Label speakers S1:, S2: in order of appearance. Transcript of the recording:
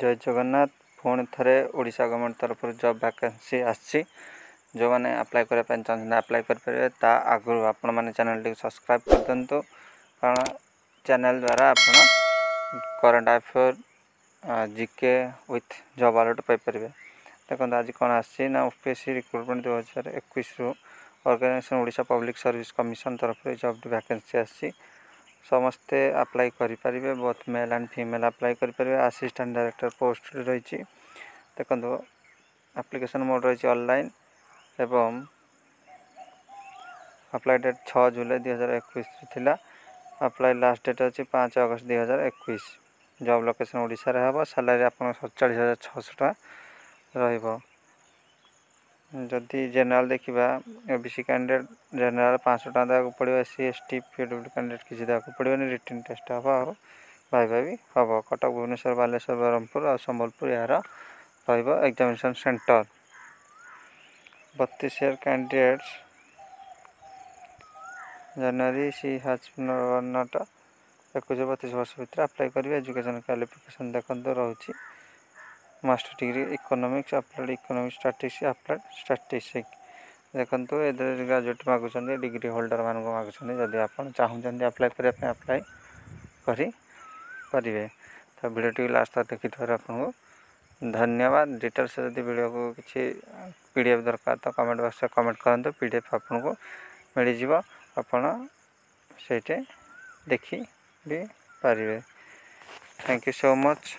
S1: जय जगन्नाथ। पुणी थे ओडिशा गवर्नमेंट तरफ जॉब वैकेंसी आसी जो मैंने अप्लाई करने चाहते अप्लाई करेंगे ता आगु आपण मैंने चैनल टी सब्सक्राइब कर दिंतु कारण चैनल द्वारा आप current affair GK with job alert paper. देखो आज कौन आसी ना ओपीएससी रिक्रुटमेंट 2021 रु organisation Odisha public service commission तरफ जॉब वैकेंसी आसी समस्ते अप्लाई करें both male and female apply करेंगे। असिस्टेंट डायरेक्टर पोस्ट रही देखो एप्लिकेशन मोड रही ऑनलाइन एवं अप्लाई डेट 6 जुलाई 2021 थिला। अप्लाई लास्ट डेट अच्छी 5 अगस्त 2021। जॉब लोकेशन ओडिशा रे हबो। सैलरी आपन 47,600 टका रहिबो। जदि जनरल देखा ओबीसी कैंडिडेट जनरल 500 टका देवाक पड़ो। एससी एसटी पीडब्ल्यू कैंडिडेट किसी देवाक पड़ोनी। रिटन टेस्ट हम और भाई भी हम कटक भुवनेश्वर बालेश्वर ब्रह्मपुर और संबलपुर यार एग्जामिनेशन सेंटर 32 ईयर कैंडिडेट्स जनवरी सी हैज नॉट 21-32 वर्ष भितर अप्लाई करेंगे। एजुकेशन क्वालिफिकेशन देखो रोचे master degree economics applied economics statistics applied statistics देखो ए ग्रेजुएट मागुंट डिग्री होल्डर मान मागुंट। जदि आप चाहते अप्लाई करने अप्लाई करेंगे तो वीडियो टी लास्ट तक देखी आपको धन्यवाद। डिटेल्स जब वीडियो को किसी पीडीएफ दरकार तो कमेंट बॉक्स में कमेंट करूँ। पीडीएफ आपको मिल आपड़ से देखी भी पारे। Thank you so much.